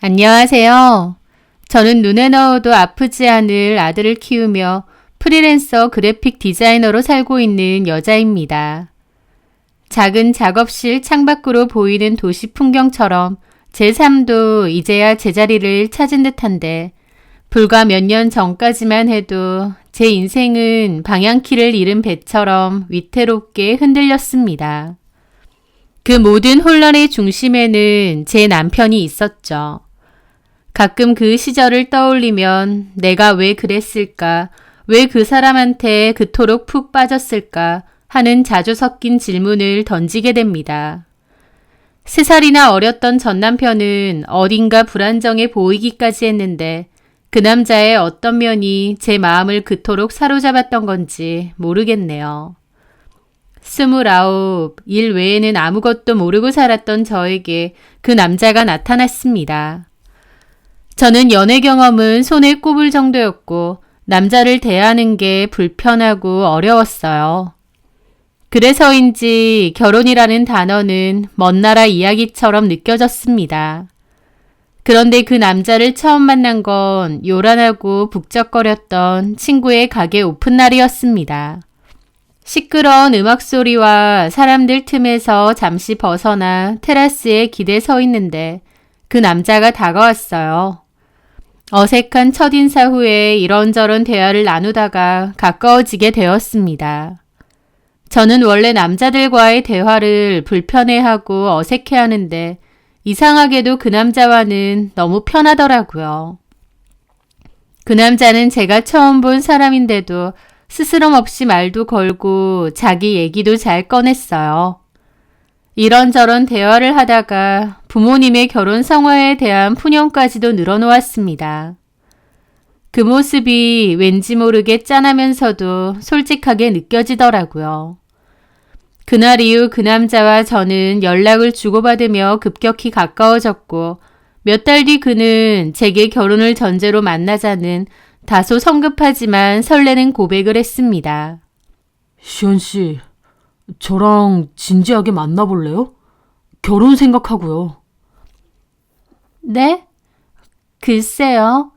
안녕하세요. 저는 눈에 넣어도 아프지 않을 아들을 키우며 프리랜서 그래픽 디자이너로 살고 있는 여자입니다. 작은 작업실 창밖으로 보이는 도시 풍경처럼 제 삶도 이제야 제자리를 찾은 듯한데 불과 몇 년 전까지만 해도 제 인생은 방향키를 잃은 배처럼 위태롭게 흔들렸습니다. 그 모든 혼란의 중심에는 제 남편이 있었죠. 가끔 그 시절을 떠올리면 내가 왜 그랬을까, 왜 그 사람한테 그토록 푹 빠졌을까 하는 자주 섞인 질문을 던지게 됩니다. 3살이나 어렸던 전 남편은 어딘가 불안정해 보이기까지 했는데 그 남자의 어떤 면이 제 마음을 그토록 사로잡았던 건지 모르겠네요. 29, 일 외에는 아무것도 모르고 살았던 저에게 그 남자가 나타났습니다. 저는 연애 경험은 손에 꼽을 정도였고 남자를 대하는 게 불편하고 어려웠어요. 그래서인지 결혼이라는 단어는 먼 나라 이야기처럼 느껴졌습니다. 그런데 그 남자를 처음 만난 건 요란하고 북적거렸던 친구의 가게 오픈날이었습니다. 시끄러운 음악 소리와 사람들 틈에서 잠시 벗어나 테라스에 기대 서 있는데 그 남자가 다가왔어요. 어색한 첫인사 후에 이런저런 대화를 나누다가 가까워지게 되었습니다. 저는 원래 남자들과의 대화를 불편해하고 어색해하는데 이상하게도 그 남자와는 너무 편하더라고요. 그 남자는 제가 처음 본 사람인데도 스스럼 없이 말도 걸고 자기 얘기도 잘 꺼냈어요. 이런저런 대화를 하다가 부모님의 결혼 성화에 대한 푸념까지도 늘어놓았습니다. 그 모습이 왠지 모르게 짠하면서도 솔직하게 느껴지더라고요. 그날 이후 그 남자와 저는 연락을 주고받으며 급격히 가까워졌고 몇 달 뒤 그는 제게 결혼을 전제로 만나자는 다소 성급하지만 설레는 고백을 했습니다. 시연 씨, 저랑 진지하게 만나볼래요? 결혼 생각하고요. 네? 글쎄요.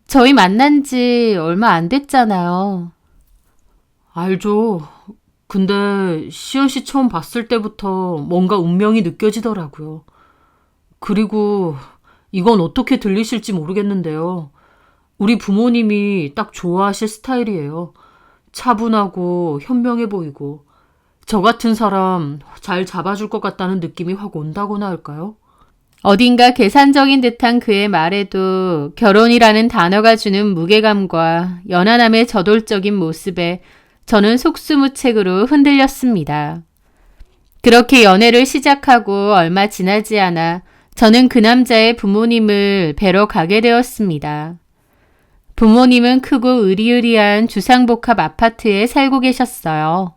저희 만난 지 얼마 안 됐잖아요. 알죠. 근데 시연 씨 처음 봤을 때부터 뭔가 운명이 느껴지더라고요. 그리고 이건 어떻게 들리실지 모르겠는데요. 우리 부모님이 딱 좋아하실 스타일이에요. 차분하고 현명해 보이고 저 같은 사람 잘 잡아줄 것 같다는 느낌이 확 온다고나 할까요? 어딘가 계산적인 듯한 그의 말에도 결혼이라는 단어가 주는 무게감과 연하남의 저돌적인 모습에 저는 속수무책으로 흔들렸습니다. 그렇게 연애를 시작하고 얼마 지나지 않아 저는 그 남자의 부모님을 뵈러 가게 되었습니다. 부모님은 크고 으리으리한 주상복합 아파트에 살고 계셨어요.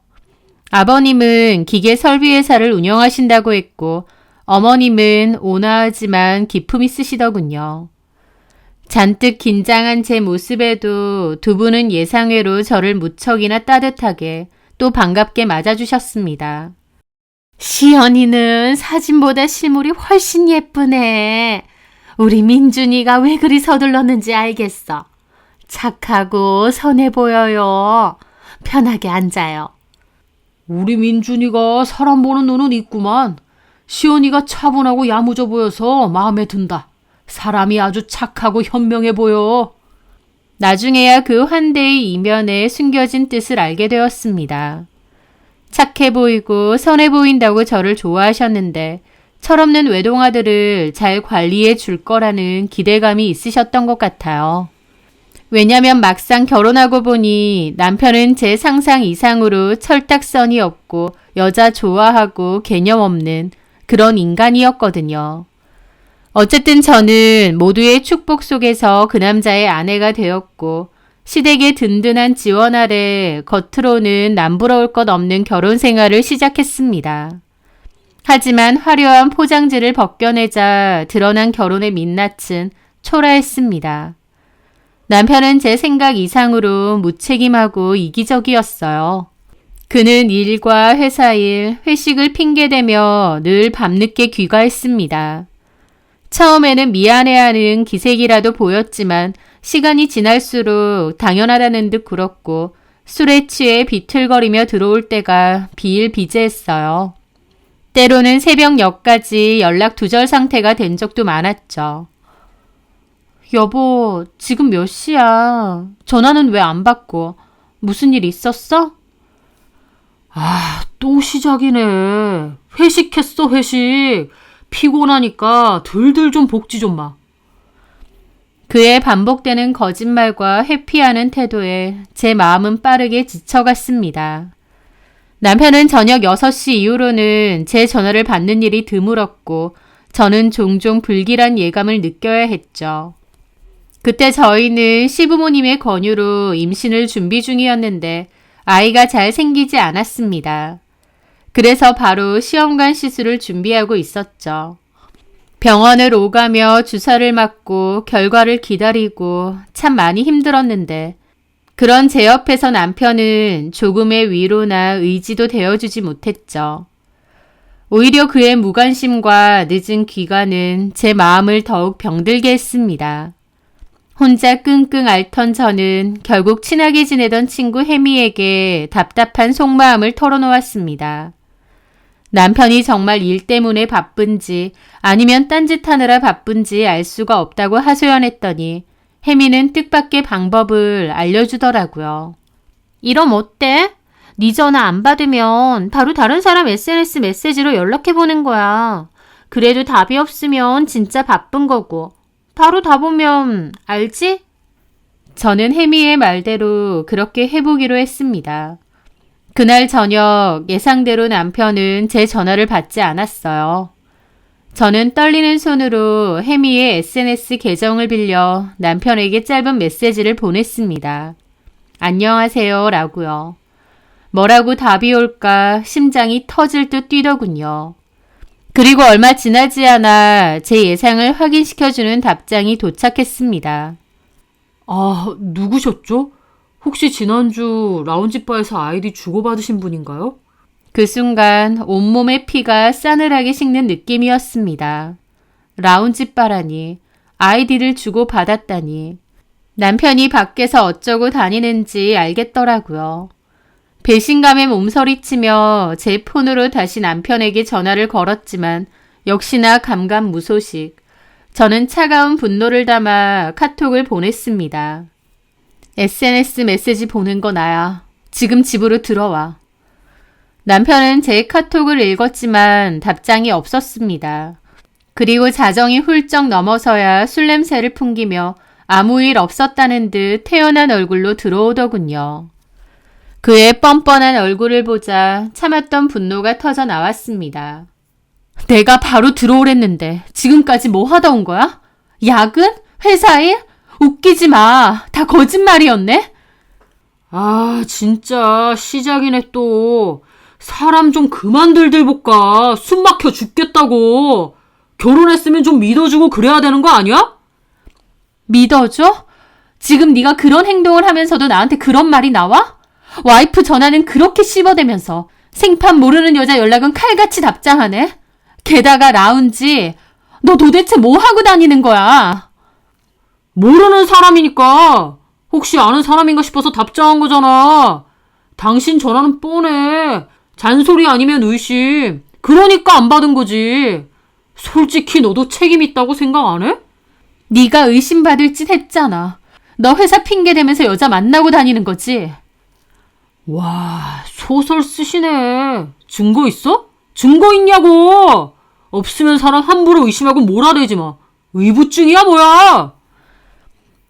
아버님은 기계 설비회사를 운영하신다고 했고 어머님은 온화하지만 기품 있으시더군요. 잔뜩 긴장한 제 모습에도 두 분은 예상외로 저를 무척이나 따뜻하게 또 반갑게 맞아주셨습니다. 시연이는 사진보다 실물이 훨씬 예쁘네. 우리 민준이가 왜 그리 서둘렀는지 알겠어. 착하고 선해 보여요. 편하게 앉아요. 우리 민준이가 사람 보는 눈은 있구만. 시연이가 차분하고 야무져 보여서 마음에 든다. 사람이 아주 착하고 현명해 보여. 나중에야 그 환대의 이면에 숨겨진 뜻을 알게 되었습니다. 착해 보이고 선해 보인다고 저를 좋아하셨는데 철없는 외동아들을 잘 관리해 줄 거라는 기대감이 있으셨던 것 같아요. 왜냐면 막상 결혼하고 보니 남편은 제 상상 이상으로 철딱선이 없고 여자 좋아하고 개념 없는 그런 인간이었거든요. 어쨌든 저는 모두의 축복 속에서 그 남자의 아내가 되었고 시댁의 든든한 지원 아래 겉으로는 남부러울 것 없는 결혼 생활을 시작했습니다. 하지만 화려한 포장지를 벗겨내자 드러난 결혼의 민낯은 초라했습니다. 남편은 제 생각 이상으로 무책임하고 이기적이었어요. 그는 일과 회사 일, 회식을 핑계대며 늘 밤늦게 귀가했습니다. 처음에는 미안해하는 기색이라도 보였지만 시간이 지날수록 당연하다는 듯 굴었고 술에 취해 비틀거리며 들어올 때가 비일비재했어요. 때로는 새벽녘까지 연락 두절 상태가 된 적도 많았죠. 여보, 지금 몇 시야? 전화는 왜 안 받고? 무슨 일 있었어? 또 시작이네. 회식했어, 회식. 피곤하니까 들들 좀 복지 좀 마. 그의 반복되는 거짓말과 회피하는 태도에 제 마음은 빠르게 지쳐갔습니다. 남편은 저녁 6시 이후로는 제 전화를 받는 일이 드물었고 저는 종종 불길한 예감을 느껴야 했죠. 그때 저희는 시부모님의 권유로 임신을 준비 중이었는데 아이가 잘 생기지 않았습니다. 그래서 바로 시험관 시술을 준비하고 있었죠. 병원을 오가며 주사를 맞고 결과를 기다리고 참 많이 힘들었는데 그런 제 옆에서 남편은 조금의 위로나 의지도 되어주지 못했죠. 오히려 그의 무관심과 늦은 귀가는 제 마음을 더욱 병들게 했습니다. 혼자 끙끙 앓던 저는 결국 친하게 지내던 친구 혜미에게 답답한 속마음을 털어놓았습니다. 남편이 정말 일 때문에 바쁜지 아니면 딴짓하느라 바쁜지 알 수가 없다고 하소연했더니 혜미는 뜻밖의 방법을 알려주더라고요. 이럼 어때? 네 전화 안 받으면 바로 다른 사람 SNS 메시지로 연락해보는 거야. 그래도 답이 없으면 진짜 바쁜 거고. 바로 다 보면 알지? 저는 혜미의 말대로 그렇게 해보기로 했습니다. 그날 저녁 예상대로 남편은 제 전화를 받지 않았어요. 저는 떨리는 손으로 혜미의 SNS 계정을 빌려 남편에게 짧은 메시지를 보냈습니다. 안녕하세요 라고요. 뭐라고 답이 올까 심장이 터질 듯 뛰더군요. 그리고 얼마 지나지 않아 제 예상을 확인시켜주는 답장이 도착했습니다. 누구셨죠? 혹시 지난주 라운지바에서 아이디 주고받으신 분인가요? 그 순간 온몸의 피가 싸늘하게 식는 느낌이었습니다. 라운지바라니, 아이디를 주고받았다니. 남편이 밖에서 어쩌고 다니는지 알겠더라고요. 배신감에 몸서리치며 제 폰으로 다시 남편에게 전화를 걸었지만 역시나 감감무소식. 저는 차가운 분노를 담아 카톡을 보냈습니다. SNS 메시지 보는 거 나야. 지금 집으로 들어와. 남편은 제 카톡을 읽었지만 답장이 없었습니다. 그리고 자정이 훌쩍 넘어서야 술 냄새를 풍기며 아무 일 없었다는 듯 태연한 얼굴로 들어오더군요. 그의 뻔뻔한 얼굴을 보자 참았던 분노가 터져 나왔습니다. 내가 바로 들어오랬는데 지금까지 뭐 하다 온 거야? 야근? 회사 일? 웃기지 마. 다 거짓말이었네? 진짜 시작이네 또. 사람 좀 그만 들들볶아. 숨 막혀 죽겠다고. 결혼했으면 좀 믿어주고 그래야 되는 거 아니야? 믿어줘? 지금 네가 그런 행동을 하면서도 나한테 그런 말이 나와? 와이프 전화는 그렇게 씹어대면서 생판 모르는 여자 연락은 칼같이 답장하네. 게다가 라운지, 너 도대체 뭐 하고 다니는 거야? 모르는 사람이니까. 혹시 아는 사람인가 싶어서 답장한 거잖아. 당신 전화는 뻔해. 잔소리 아니면 의심. 그러니까 안 받은 거지. 솔직히 너도 책임 있다고 생각 안 해? 네가 의심받을 짓 했잖아. 너 회사 핑계 대면서 여자 만나고 다니는 거지? 와, 소설 쓰시네. 증거 있어? 증거 있냐고! 없으면 사람 함부로 의심하고 몰아대지 마. 의부증이야 뭐야!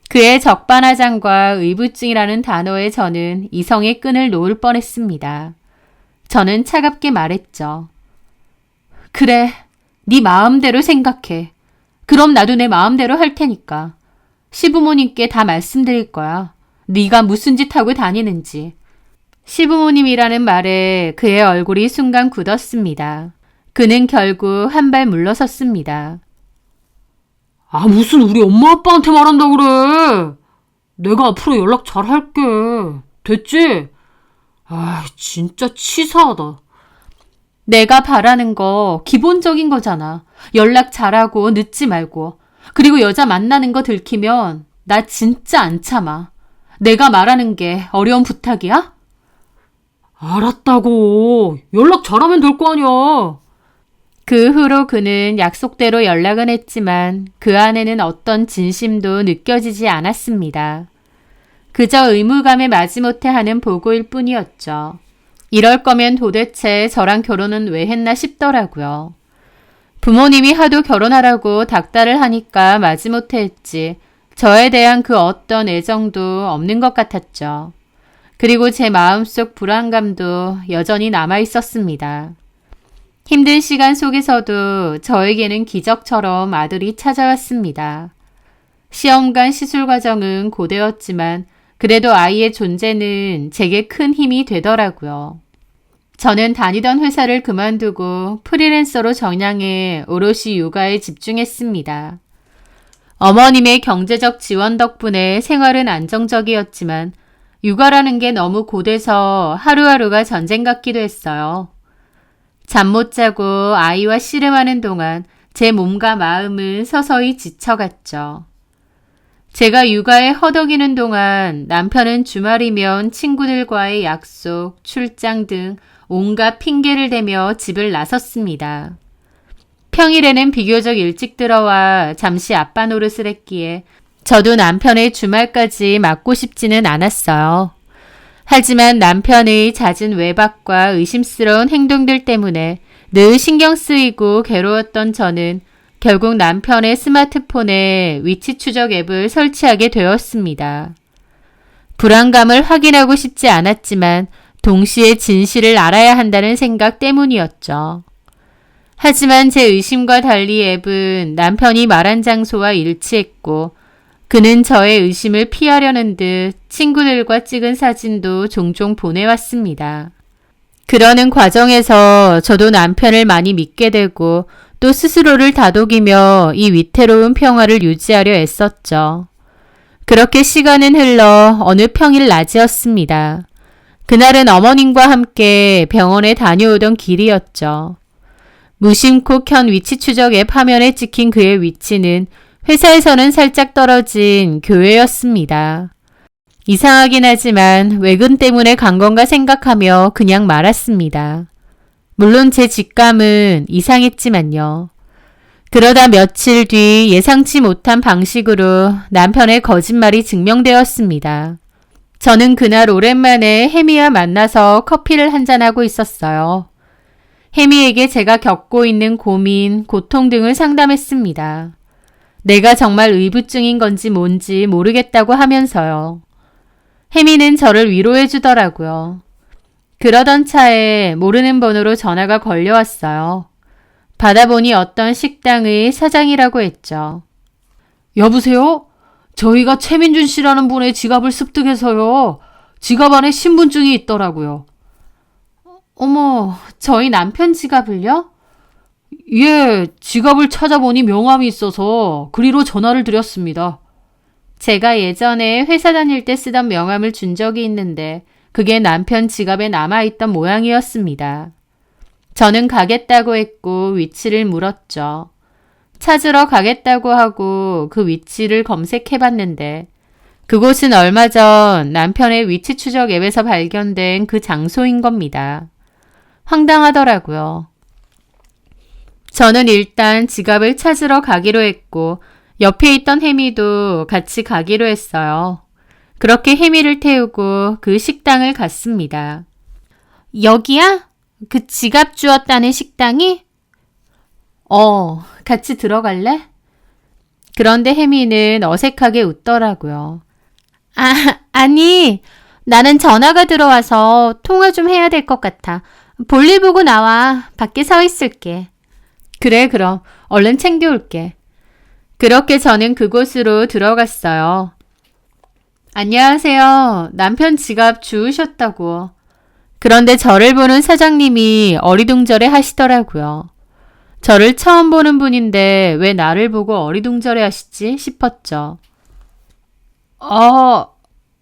그의 적반하장과 의부증이라는 단어에 저는 이성의 끈을 놓을 뻔했습니다. 저는 차갑게 말했죠. 그래, 네 마음대로 생각해. 그럼 나도 내 마음대로 할 테니까. 시부모님께 다 말씀드릴 거야. 네가 무슨 짓 하고 다니는지. 시부모님이라는 말에 그의 얼굴이 순간 굳었습니다. 그는 결국 한 발 물러섰습니다. 무슨 우리 엄마 아빠한테 말한다 그래. 내가 앞으로 연락 잘 할게. 됐지? 진짜 치사하다. 내가 바라는 거 기본적인 거잖아. 연락 잘하고 늦지 말고. 그리고 여자 만나는 거 들키면 나 진짜 안 참아. 내가 말하는 게 어려운 부탁이야? 알았다고. 연락 잘하면 될 거 아니야. 그 후로 그는 약속대로 연락은 했지만 그 안에는 어떤 진심도 느껴지지 않았습니다. 그저 의무감에 마지못해 하는 보고일 뿐이었죠. 이럴 거면 도대체 저랑 결혼은 왜 했나 싶더라고요. 부모님이 하도 결혼하라고 닥달을 하니까 마지못해 했지 저에 대한 그 어떤 애정도 없는 것 같았죠. 그리고 제 마음속 불안감도 여전히 남아 있었습니다. 힘든 시간 속에서도 저에게는 기적처럼 아들이 찾아왔습니다. 시험관 시술 과정은 고되었지만 그래도 아이의 존재는 제게 큰 힘이 되더라고요. 저는 다니던 회사를 그만두고 프리랜서로 전향해 오롯이 육아에 집중했습니다. 어머님의 경제적 지원 덕분에 생활은 안정적이었지만 육아라는 게 너무 고돼서 하루하루가 전쟁 같기도 했어요. 잠 못 자고 아이와 씨름하는 동안 제 몸과 마음은 서서히 지쳐갔죠. 제가 육아에 허덕이는 동안 남편은 주말이면 친구들과의 약속, 출장 등 온갖 핑계를 대며 집을 나섰습니다. 평일에는 비교적 일찍 들어와 잠시 아빠 노릇을 했기에 저도 남편의 주말까지 맡고 싶지는 않았어요. 하지만 남편의 잦은 외박과 의심스러운 행동들 때문에 늘 신경 쓰이고 괴로웠던 저는 결국 남편의 스마트폰에 위치 추적 앱을 설치하게 되었습니다. 불안감을 확인하고 싶지 않았지만 동시에 진실을 알아야 한다는 생각 때문이었죠. 하지만 제 의심과 달리 앱은 남편이 말한 장소와 일치했고 그는 저의 의심을 피하려는 듯 친구들과 찍은 사진도 종종 보내왔습니다. 그러는 과정에서 저도 남편을 많이 믿게 되고 또 스스로를 다독이며 이 위태로운 평화를 유지하려 애썼죠. 그렇게 시간은 흘러 어느 평일 낮이었습니다. 그날은 어머님과 함께 병원에 다녀오던 길이었죠. 무심코 켠 위치 추적 앱 화면에 찍힌 그의 위치는 회사에서는 살짝 떨어진 교회였습니다. 이상하긴 하지만 외근 때문에 간 건가 생각하며 그냥 말았습니다. 물론 제 직감은 이상했지만요. 그러다 며칠 뒤 예상치 못한 방식으로 남편의 거짓말이 증명되었습니다. 저는 그날 오랜만에 혜미와 만나서 커피를 한잔하고 있었어요. 혜미에게 제가 겪고 있는 고민, 고통 등을 상담했습니다. 내가 정말 의부증인 건지 뭔지 모르겠다고 하면서요. 혜미는 저를 위로해 주더라고요. 그러던 차에 모르는 번호로 전화가 걸려왔어요. 받아보니 어떤 식당의 사장이라고 했죠. 여보세요? 저희가 최민준 씨라는 분의 지갑을 습득해서요. 지갑 안에 신분증이 있더라고요. 어머, 저희 남편 지갑을요? 예, 지갑을 찾아보니 명함이 있어서 그리로 전화를 드렸습니다. 제가 예전에 회사 다닐 때 쓰던 명함을 준 적이 있는데 그게 남편 지갑에 남아있던 모양이었습니다. 저는 가겠다고 했고 위치를 물었죠. 찾으러 가겠다고 하고 그 위치를 검색해봤는데 그곳은 얼마 전 남편의 위치 추적 앱에서 발견된 그 장소인 겁니다. 황당하더라고요. 저는 일단 지갑을 찾으러 가기로 했고 옆에 있던 혜미도 같이 가기로 했어요. 그렇게 혜미를 태우고 그 식당을 갔습니다. 여기야? 그 지갑 주었다는 식당이? 같이 들어갈래? 그런데 혜미는 어색하게 웃더라고요. 아니, 나는 전화가 들어와서 통화 좀 해야 될 것 같아. 볼일 보고 나와. 밖에 서 있을게. 그래, 그럼 얼른 챙겨올게. 그렇게 저는 그곳으로 들어갔어요. 안녕하세요. 남편 지갑 주우셨다고. 그런데 저를 보는 사장님이 어리둥절해 하시더라고요. 저를 처음 보는 분인데 왜 나를 보고 어리둥절해 하시지 싶었죠.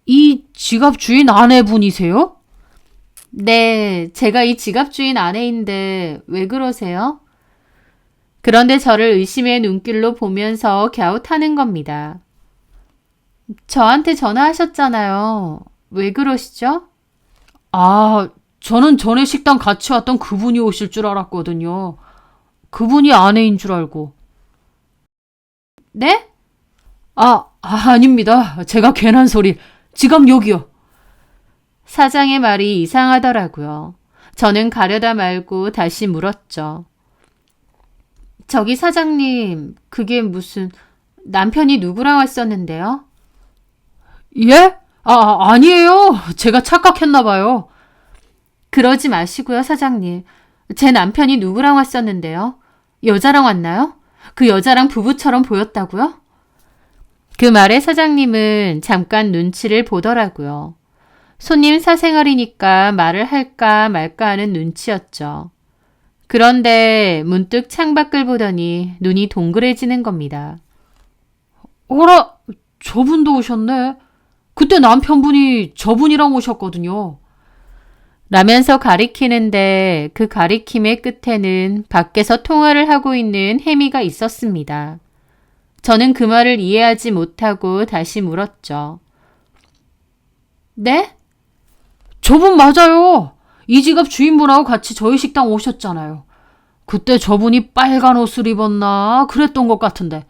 이 지갑 주인 아내분이세요? 네, 제가 이 지갑 주인 아내인데 왜 그러세요? 그런데 저를 의심의 눈길로 보면서 갸웃하는 겁니다. 저한테 전화하셨잖아요. 왜 그러시죠? 아, 저는 전에 식당 같이 왔던 그분이 오실 줄 알았거든요. 그분이 아내인 줄 알고. 네? 아닙니다. 제가 괜한 소리. 지갑 여기요. 사장의 말이 이상하더라고요. 저는 가려다 말고 다시 물었죠. 저기 사장님, 그게 무슨 남편이 누구랑 왔었는데요? 예? 아니에요. 제가 착각했나 봐요. 그러지 마시고요, 사장님. 제 남편이 누구랑 왔었는데요? 여자랑 왔나요? 그 여자랑 부부처럼 보였다고요? 그 말에 사장님은 잠깐 눈치를 보더라고요. 손님 사생활이니까 말을 할까 말까 하는 눈치였죠. 그런데 문득 창밖을 보더니 눈이 동그래지는 겁니다. 어라, 저분도 오셨네. 그때 남편분이 저분이랑 오셨거든요. 라면서 가리키는데 그 가리킴의 끝에는 밖에서 통화를 하고 있는 혜미가 있었습니다. 저는 그 말을 이해하지 못하고 다시 물었죠. 네? 저분 맞아요. 이 지갑 주인분하고 같이 저희 식당 오셨잖아요. 그때 저분이 빨간 옷을 입었나 그랬던 것 같은데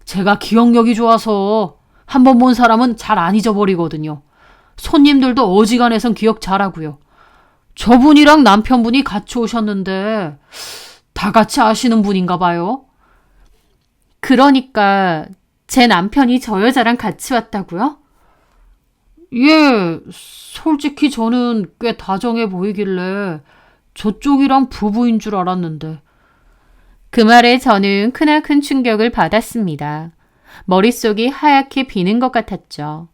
제가 기억력이 좋아서 한 번 본 사람은 잘 안 잊어버리거든요. 손님들도 어지간해선 기억 잘하고요. 저분이랑 남편분이 같이 오셨는데 다 같이 아시는 분인가 봐요. 그러니까 제 남편이 저 여자랑 같이 왔다고요? 예, 솔직히 저는 꽤 다정해 보이길래 저쪽이랑 부부인 줄 알았는데. 그 말에 저는 크나큰 충격을 받았습니다. 머릿속이 하얗게 비는 것 같았죠.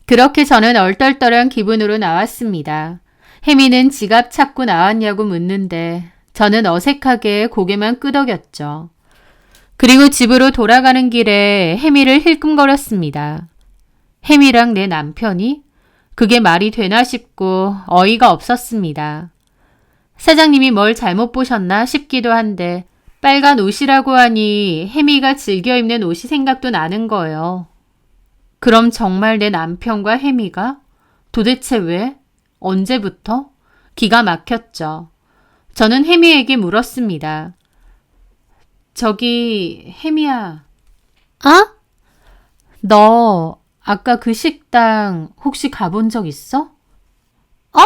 그렇게 저는 얼떨떨한 기분으로 나왔습니다. 혜미는 지갑 찾고 나왔냐고 묻는데 저는 어색하게 고개만 끄덕였죠. 그리고 집으로 돌아가는 길에 혜미를 힐끔거렸습니다. 혜미랑 내 남편이? 그게 말이 되나 싶고 어이가 없었습니다. 사장님이 뭘 잘못 보셨나 싶기도 한데 빨간 옷이라고 하니 혜미가 즐겨 입는 옷이 생각도 나는 거예요. 그럼 정말 내 남편과 혜미가? 도대체 왜? 언제부터? 기가 막혔죠. 저는 혜미에게 물었습니다. 저기 혜미야. 어? 너 아까 그 식당 혹시 가본 적 있어? 어?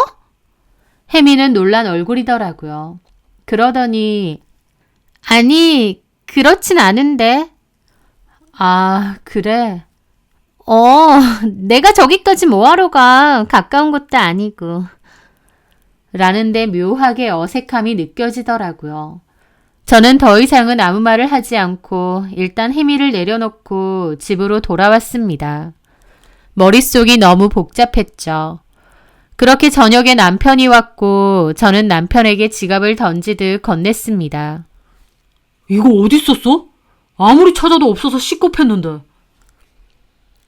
혜미는 놀란 얼굴이더라고요. 그러더니 아니, 그렇진 않은데. 아, 그래. 내가 저기까지 뭐하러 가. 가까운 것도 아니고. 라는데 묘하게 어색함이 느껴지더라고요. 저는 더 이상은 아무 말을 하지 않고 일단 혜미를 내려놓고 집으로 돌아왔습니다. 머릿속이 너무 복잡했죠. 그렇게 저녁에 남편이 왔고 저는 남편에게 지갑을 던지듯 건넸습니다. 이거 어디 있었어? 아무리 찾아도 없어서 씻고 했는데.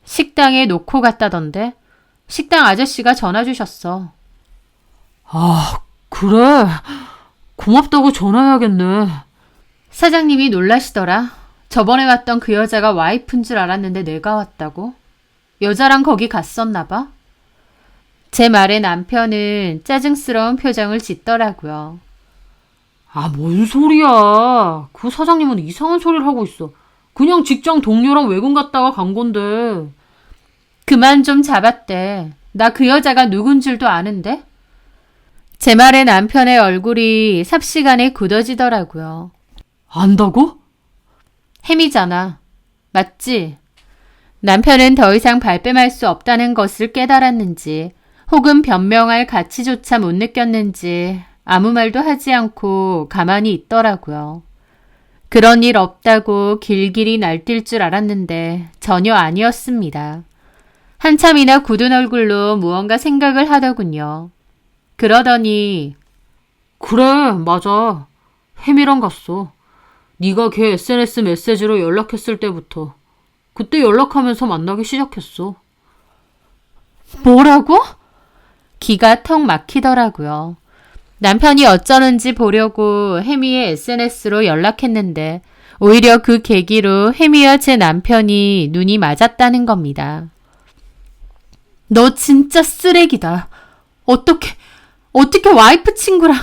식당에 놓고 갔다던데. 식당 아저씨가 전화 주셨어. 아, 그래. 고맙다고 전화해야겠네. 사장님이 놀라시더라. 저번에 왔던 그 여자가 와이프인 줄 알았는데 내가 왔다고? 여자랑 거기 갔었나 봐. 제 말에 남편은 짜증스러운 표정을 짓더라고요. 뭔 소리야. 그 사장님은 이상한 소리를 하고 있어. 그냥 직장 동료랑 외근 갔다가 간 건데. 그만 좀 잡았대. 나 그 여자가 누군 줄도 아는데? 제 말에 남편의 얼굴이 삽시간에 굳어지더라고요. 안다고? 혜미잖아. 맞지? 남편은 더 이상 발뺌할 수 없다는 것을 깨달았는지 혹은 변명할 가치조차 못 느꼈는지 아무 말도 하지 않고 가만히 있더라고요. 그런 일 없다고 길길이 날뛸 줄 알았는데 전혀 아니었습니다. 한참이나 굳은 얼굴로 무언가 생각을 하더군요. 그러더니 그래, 맞아. 혜미랑 갔어. 네가 걔 SNS 메시지로 연락했을 때부터. 그때 연락하면서 만나기 시작했어. 뭐라고? 기가 턱 막히더라고요. 남편이 어쩌는지 보려고 혜미의 SNS로 연락했는데 오히려 그 계기로 혜미와 제 남편이 눈이 맞았다는 겁니다. 너 진짜 쓰레기다. 어떻게 와이프 친구랑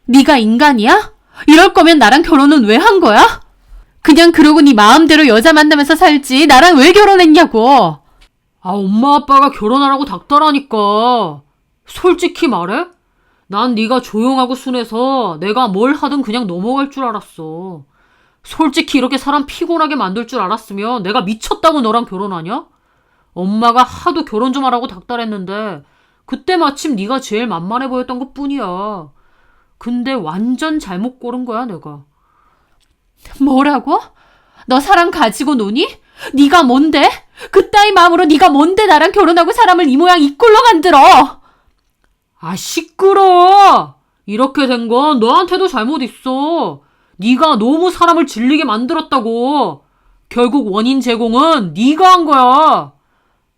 네가 인간이야? 이럴 거면 나랑 결혼은 왜 한 거야? 그냥 그러고 네 마음대로 여자 만나면서 살지 나랑 왜 결혼했냐고. 엄마 아빠가 결혼하라고 닥달하니까. 솔직히 말해? 난 네가 조용하고 순해서 내가 뭘 하든 그냥 넘어갈 줄 알았어. 솔직히 이렇게 사람 피곤하게 만들 줄 알았으면 내가 미쳤다고 너랑 결혼하냐? 엄마가 하도 결혼 좀 하라고 닥달했는데 그때 마침 네가 제일 만만해 보였던 것뿐이야. 근데 완전 잘못 고른 거야, 내가. 뭐라고? 너 사람 가지고 노니? 네가 뭔데? 그따위 마음으로 네가 뭔데 나랑 결혼하고 사람을 이 모양 이 꼴로 만들어? 시끄러! 이렇게 된 건 너한테도 잘못 있어. 네가 너무 사람을 질리게 만들었다고. 결국 원인 제공은 네가 한 거야.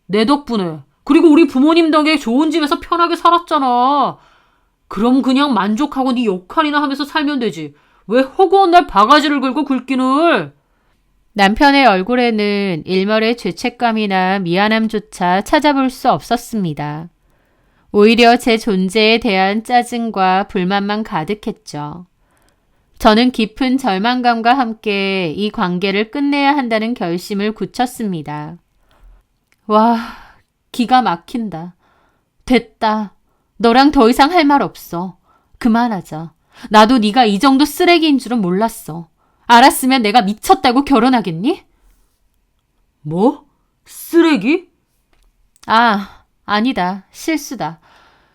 내 덕분에. 그리고 우리 부모님 덕에 좋은 집에서 편하게 살았잖아. 그럼 그냥 만족하고 네 역할이나 하면서 살면 되지. 왜 허구한 날 바가지를 긁고 긁기를. 남편의 얼굴에는 일말의 죄책감이나 미안함조차 찾아볼 수 없었습니다. 오히려 제 존재에 대한 짜증과 불만만 가득했죠. 저는 깊은 절망감과 함께 이 관계를 끝내야 한다는 결심을 굳혔습니다. 와, 기가 막힌다. 됐다. 너랑 더 이상 할 말 없어. 그만하자. 나도 네가 이 정도 쓰레기인 줄은 몰랐어. 알았으면 내가 미쳤다고 결혼하겠니? 뭐? 쓰레기? 아니다. 실수다.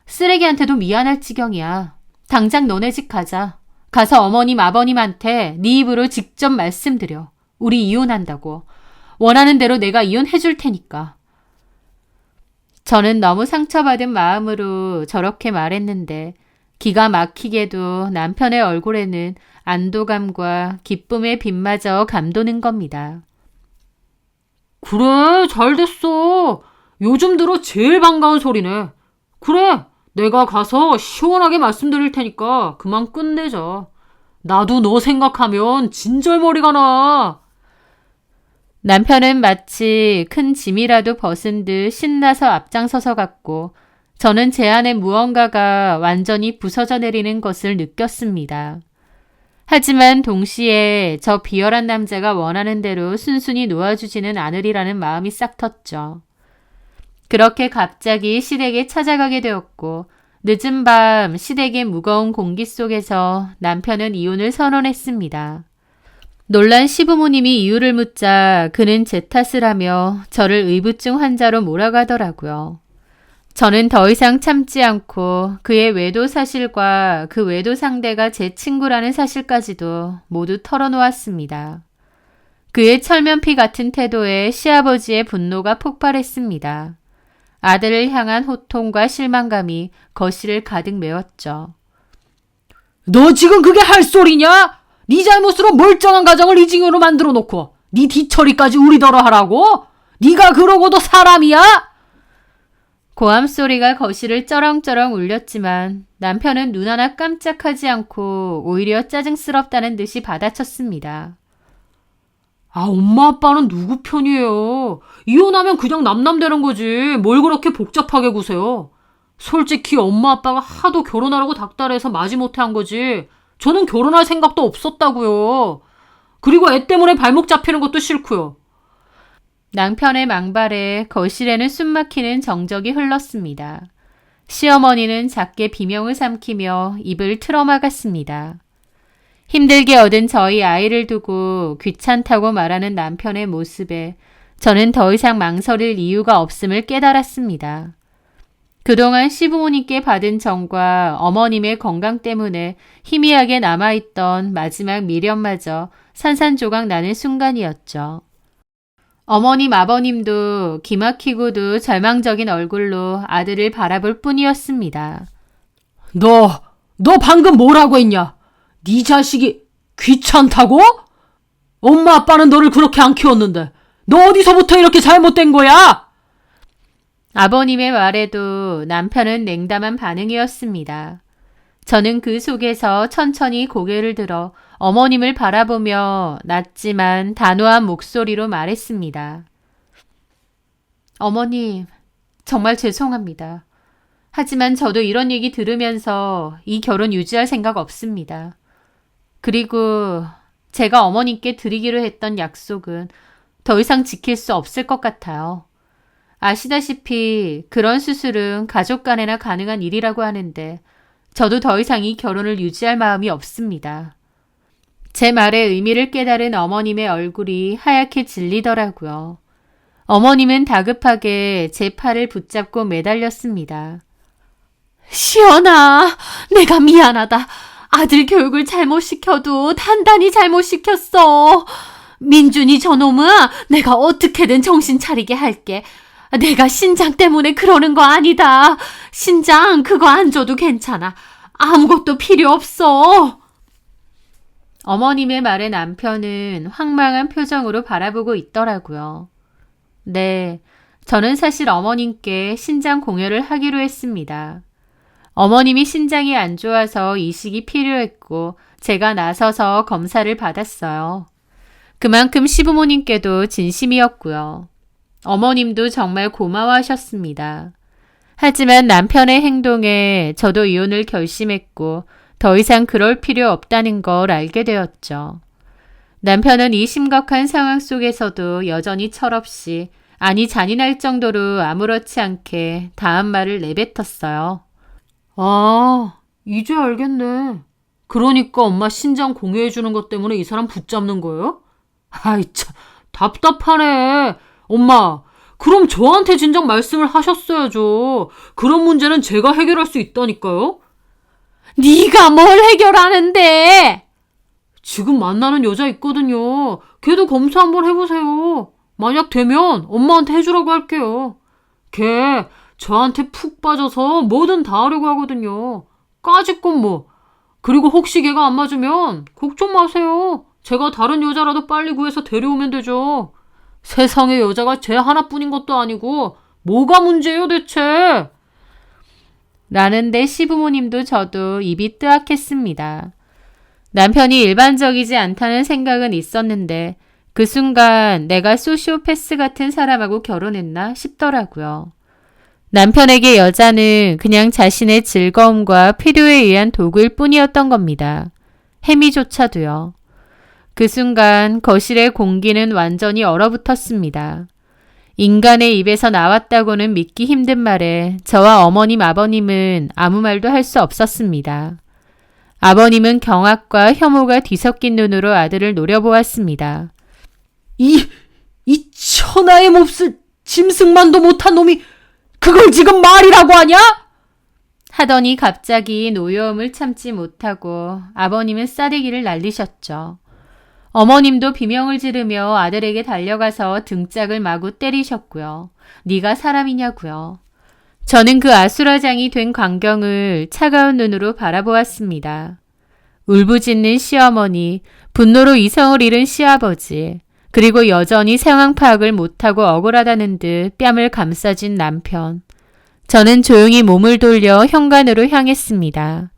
쓰레기한테도 미안할 지경이야. 당장 너네 집 가자. 가서 어머님, 아버님한테 네 입으로 직접 말씀드려. 우리 이혼한다고. 원하는 대로 내가 이혼해 줄 테니까. 저는 너무 상처받은 마음으로 저렇게 말했는데 기가 막히게도 남편의 얼굴에는 안도감과 기쁨의 빛마저 감도는 겁니다. 그래, 잘 됐어. 요즘 들어 제일 반가운 소리네. 그래, 내가 가서 시원하게 말씀드릴 테니까 그만 끝내자. 나도 너 생각하면 진절머리가 나. 남편은 마치 큰 짐이라도 벗은 듯 신나서 앞장서서 갔고 저는 제 안에 무언가가 완전히 부서져 내리는 것을 느꼈습니다. 하지만 동시에 저 비열한 남자가 원하는 대로 순순히 놓아주지는 않으리라는 마음이 싹 텄죠. 그렇게 갑자기 시댁에 찾아가게 되었고 늦은 밤 시댁의 무거운 공기 속에서 남편은 이혼을 선언했습니다. 놀란 시부모님이 이유를 묻자 그는 제 탓을 하며 저를 의부증 환자로 몰아가더라고요. 저는 더 이상 참지 않고 그의 외도 사실과 그 외도 상대가 제 친구라는 사실까지도 모두 털어놓았습니다. 그의 철면피 같은 태도에 시아버지의 분노가 폭발했습니다. 아들을 향한 호통과 실망감이 거실을 가득 메웠죠. 너 지금 그게 할 소리냐? 네 잘못으로 멀쩡한 가정을 이 징후로 만들어 놓고 네 뒤처리까지 우리더러 하라고? 네가 그러고도 사람이야? 고함 소리가 거실을 쩌렁쩌렁 울렸지만 남편은 눈 하나 깜짝하지 않고 오히려 짜증스럽다는 듯이 받아쳤습니다. 엄마 아빠는 누구 편이에요? 이혼하면 그냥 남남되는 거지. 뭘 그렇게 복잡하게 구세요? 솔직히 엄마 아빠가 하도 결혼하라고 닥달해서 마지못해 한 거지. 저는 결혼할 생각도 없었다고요. 그리고 애 때문에 발목 잡히는 것도 싫고요. 남편의 망발에 거실에는 숨막히는 정적이 흘렀습니다. 시어머니는 작게 비명을 삼키며 입을 틀어막았습니다. 힘들게 얻은 저희 아이를 두고 귀찮다고 말하는 남편의 모습에 저는 더 이상 망설일 이유가 없음을 깨달았습니다. 그동안 시부모님께 받은 정과 어머님의 건강 때문에 희미하게 남아있던 마지막 미련마저 산산조각 나는 순간이었죠. 어머님, 아버님도 기막히고도 절망적인 얼굴로 아들을 바라볼 뿐이었습니다. 너 방금 뭐라고 했냐? 네 자식이 귀찮다고? 엄마 아빠는 너를 그렇게 안 키웠는데 너 어디서부터 이렇게 잘못된 거야? 아버님의 말에도 남편은 냉담한 반응이었습니다. 저는 그 속에서 천천히 고개를 들어 어머님을 바라보며 낮지만 단호한 목소리로 말했습니다. 어머님, 정말 죄송합니다. 하지만 저도 이런 얘기 들으면서 이 결혼 유지할 생각 없습니다. 그리고 제가 어머님께 드리기로 했던 약속은 더 이상 지킬 수 없을 것 같아요. 아시다시피 그런 수술은 가족 간에나 가능한 일이라고 하는데 저도 더 이상 이 결혼을 유지할 마음이 없습니다. 제 말의 의미를 깨달은 어머님의 얼굴이 하얗게 질리더라고요. 어머님은 다급하게 제 팔을 붙잡고 매달렸습니다. 시연아, 내가 미안하다. 아들 교육을 잘못 시켜도 단단히 잘못 시켰어. 민준이 저놈은 내가 어떻게든 정신 차리게 할게. 내가 신장 때문에 그러는 거 아니다. 신장 그거 안 줘도 괜찮아. 아무것도 필요 없어. 어머님의 말에 남편은 황망한 표정으로 바라보고 있더라고요. 네, 저는 사실 어머님께 신장 공여를 하기로 했습니다. 어머님이 신장이 안 좋아서 이식이 필요했고 제가 나서서 검사를 받았어요. 그만큼 시부모님께도 진심이었고요. 어머님도 정말 고마워하셨습니다. 하지만 남편의 행동에 저도 이혼을 결심했고 더 이상 그럴 필요 없다는 걸 알게 되었죠. 남편은 이 심각한 상황 속에서도 여전히 철없이, 아니 잔인할 정도로 아무렇지 않게 다음 말을 내뱉었어요. 아, 이제 알겠네. 그러니까 엄마 신장 공유해주는 것 때문에 이 사람 붙잡는 거예요? 아이 참, 답답하네. 엄마, 그럼 저한테 진작 말씀을 하셨어야죠. 그런 문제는 제가 해결할 수 있다니까요. 네가 뭘 해결하는데? 지금 만나는 여자 있거든요. 걔도 검사 한번 해보세요. 만약 되면 엄마한테 해주라고 할게요. 걔 저한테 푹 빠져서 뭐든 다 하려고 하거든요. 까짓것 뭐. 그리고 혹시 걔가 안 맞으면 걱정 마세요. 제가 다른 여자라도 빨리 구해서 데려오면 되죠. 세상에 여자가 쟤 하나뿐인 것도 아니고 뭐가 문제예요 대체? 라는데 시부모님도 저도 입이 뜨악했습니다. 남편이 일반적이지 않다는 생각은 있었는데 그 순간 내가 소시오패스 같은 사람하고 결혼했나 싶더라고요. 남편에게 여자는 그냥 자신의 즐거움과 필요에 의한 도구일 뿐이었던 겁니다. 혜미조차도요. 그 순간 거실의 공기는 완전히 얼어붙었습니다. 인간의 입에서 나왔다고는 믿기 힘든 말에 저와 어머님 아버님은 아무 말도 할 수 없었습니다. 아버님은 경악과 혐오가 뒤섞인 눈으로 아들을 노려보았습니다. 이 천하의 몹쓸 짐승만도 못한 놈이 그걸 지금 말이라고 하냐? 하더니 갑자기 노여움을 참지 못하고 아버님은 싸대기를 날리셨죠. 어머님도 비명을 지르며 아들에게 달려가서 등짝을 마구 때리셨고요. 네가 사람이냐고요. 저는 그 아수라장이 된 광경을 차가운 눈으로 바라보았습니다. 울부짖는 시어머니, 분노로 이성을 잃은 시아버지, 그리고 여전히 상황 파악을 못하고 억울하다는 듯 뺨을 감싸진 남편. 저는 조용히 몸을 돌려 현관으로 향했습니다.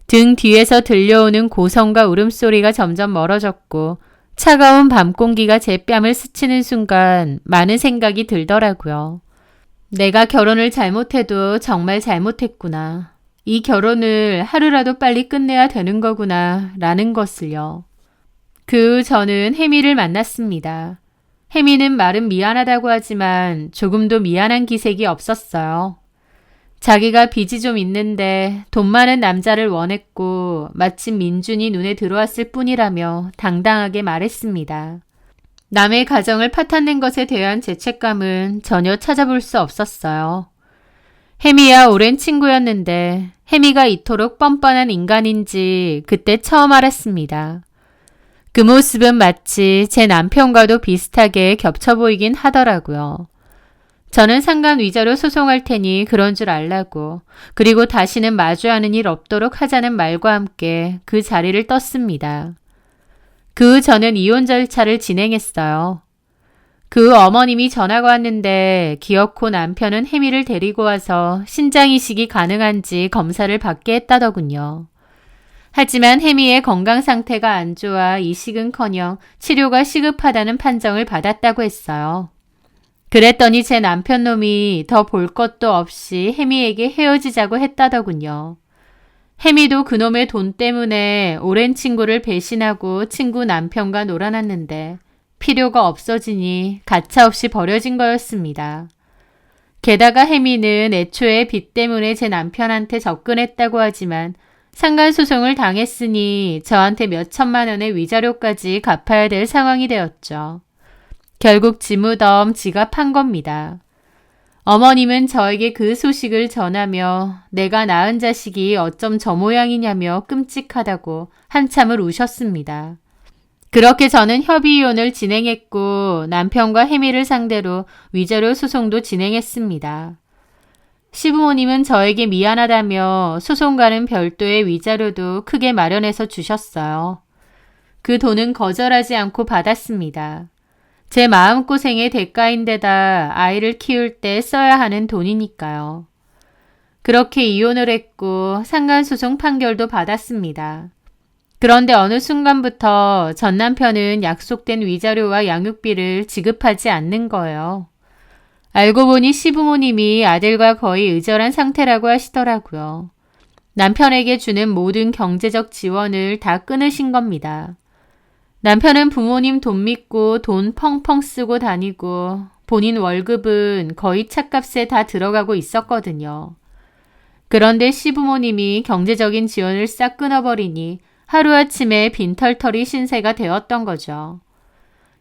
등 뒤에서 들려오는 고성과 울음소리가 점점 멀어졌고 차가운 밤 공기가 제 뺨을 스치는 순간 많은 생각이 들더라고요. 내가 결혼을 잘못해도 정말 잘못했구나. 이 결혼을 하루라도 빨리 끝내야 되는 거구나 라는 것을요. 그 후 저는 혜미를 만났습니다. 혜미는 말은 미안하다고 하지만 조금도 미안한 기색이 없었어요. 자기가 빚이 좀 있는데 돈 많은 남자를 원했고 마침 민준이 눈에 들어왔을 뿐이라며 당당하게 말했습니다. 남의 가정을 파탄낸 것에 대한 죄책감은 전혀 찾아볼 수 없었어요. 혜미야 오랜 친구였는데 혜미가 이토록 뻔뻔한 인간인지 그때 처음 알았습니다. 그 모습은 마치 제 남편과도 비슷하게 겹쳐 보이긴 하더라고요. 저는 상간 위자료 소송할 테니 그런 줄 알라고, 그리고 다시는 마주하는 일 없도록 하자는 말과 함께 그 자리를 떴습니다. 그 후 저는 이혼 절차를 진행했어요. 그 그 어머님이 전화가 왔는데 기어코 남편은 혜미를 데리고 와서 신장 이식이 가능한지 검사를 받게 했다더군요. 하지만 혜미의 건강 상태가 안 좋아 이식은커녕 치료가 시급하다는 판정을 받았다고 했어요. 그랬더니 제 남편 놈이 더 볼 것도 없이 혜미에게 헤어지자고 했다더군요. 혜미도 그놈의 돈 때문에 오랜 친구를 배신하고 친구 남편과 놀아났는데 필요가 없어지니 가차없이 버려진 거였습니다. 게다가 혜미는 애초에 빚 때문에 제 남편한테 접근했다고 하지만 상간소송을 당했으니 저한테 몇 천만 원의 위자료까지 갚아야 될 상황이 되었죠. 결국 지무덤 지가 판 겁니다. 어머님은 저에게 그 소식을 전하며 내가 낳은 자식이 어쩜 저 모양이냐며 끔찍하다고 한참을 우셨습니다. 그렇게 저는 협의이혼을 진행했고 남편과 혜미를 상대로 위자료 소송도 진행했습니다. 시부모님은 저에게 미안하다며 소송과는 별도의 위자료도 크게 마련해서 주셨어요. 그 돈은 거절하지 않고 받았습니다. 제 마음고생의 대가인데다 아이를 키울 때 써야 하는 돈이니까요. 그렇게 이혼을 했고 상간소송 판결도 받았습니다. 그런데 어느 순간부터 전 남편은 약속된 위자료와 양육비를 지급하지 않는 거예요. 알고 보니 시부모님이 아들과 거의 의절한 상태라고 하시더라고요. 남편에게 주는 모든 경제적 지원을 다 끊으신 겁니다. 남편은 부모님 돈 믿고 돈 펑펑 쓰고 다니고 본인 월급은 거의 찻값에 다 들어가고 있었거든요. 그런데 시부모님이 경제적인 지원을 싹 끊어버리니 하루아침에 빈털터리 신세가 되었던 거죠.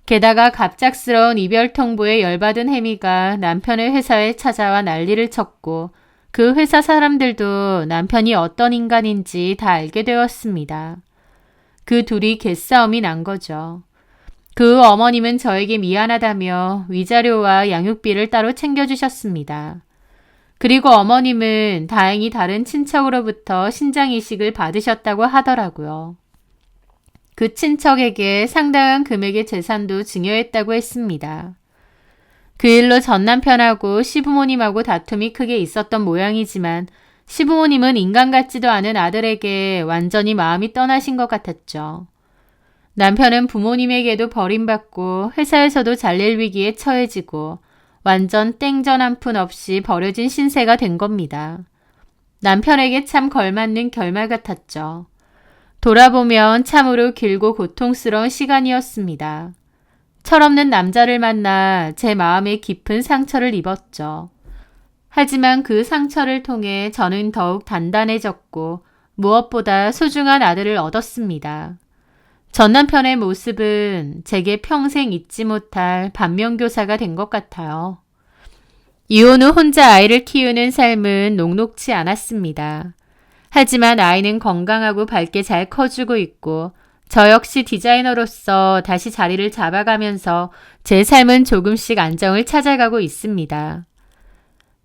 게다가 갑작스러운 이별 통보에 열받은 혜미가 남편의 회사에 찾아와 난리를 쳤고 그 회사 사람들도 남편이 어떤 인간인지 다 알게 되었습니다. 그 둘이 개싸움이 난 거죠. 그 어머님은 저에게 미안하다며 위자료와 양육비를 따로 챙겨주셨습니다. 그리고 어머님은 다행히 다른 친척으로부터 신장이식을 받으셨다고 하더라고요. 그 친척에게 상당한 금액의 재산도 증여했다고 했습니다. 그 일로 전 남편하고 시부모님하고 다툼이 크게 있었던 모양이지만 시부모님은 인간 같지도 않은 아들에게 완전히 마음이 떠나신 것 같았죠. 남편은 부모님에게도 버림받고 회사에서도 잘릴 위기에 처해지고 완전 땡전 한 푼 없이 버려진 신세가 된 겁니다. 남편에게 참 걸맞는 결말 같았죠. 돌아보면 참으로 길고 고통스러운 시간이었습니다. 철없는 남자를 만나 제 마음에 깊은 상처를 입었죠. 하지만 그 상처를 통해 저는 더욱 단단해졌고 무엇보다 소중한 아들을 얻었습니다. 전 남편의 모습은 제게 평생 잊지 못할 반면교사가 된 것 같아요. 이혼 후 혼자 아이를 키우는 삶은 녹록지 않았습니다. 하지만 아이는 건강하고 밝게 잘 커주고 있고 저 역시 디자이너로서 다시 자리를 잡아가면서 제 삶은 조금씩 안정을 찾아가고 있습니다.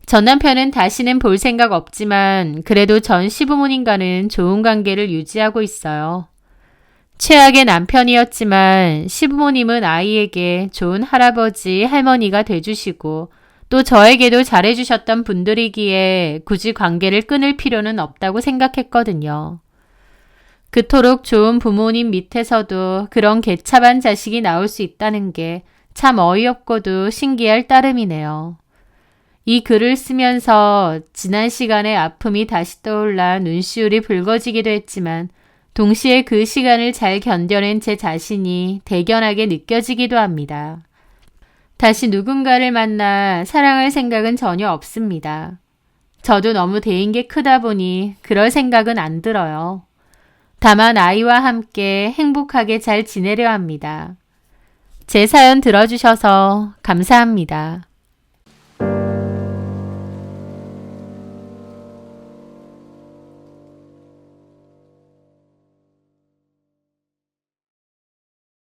전 남편은 다시는 볼 생각 없지만 그래도 전 시부모님과는 좋은 관계를 유지하고 있어요. 최악의 남편이었지만 시부모님은 아이에게 좋은 할아버지, 할머니가 돼주시고 또 저에게도 잘해주셨던 분들이기에 굳이 관계를 끊을 필요는 없다고 생각했거든요. 그토록 좋은 부모님 밑에서도 그런 개차반 자식이 나올 수 있다는 게 참 어이없고도 신기할 따름이네요. 이 글을 쓰면서 지난 시간의 아픔이 다시 떠올라 눈시울이 붉어지기도 했지만 동시에 그 시간을 잘 견뎌낸 제 자신이 대견하게 느껴지기도 합니다. 다시 누군가를 만나 사랑할 생각은 전혀 없습니다. 저도 너무 대인 게 크다 보니 그럴 생각은 안 들어요. 다만 아이와 함께 행복하게 잘 지내려 합니다. 제 사연 들어주셔서 감사합니다.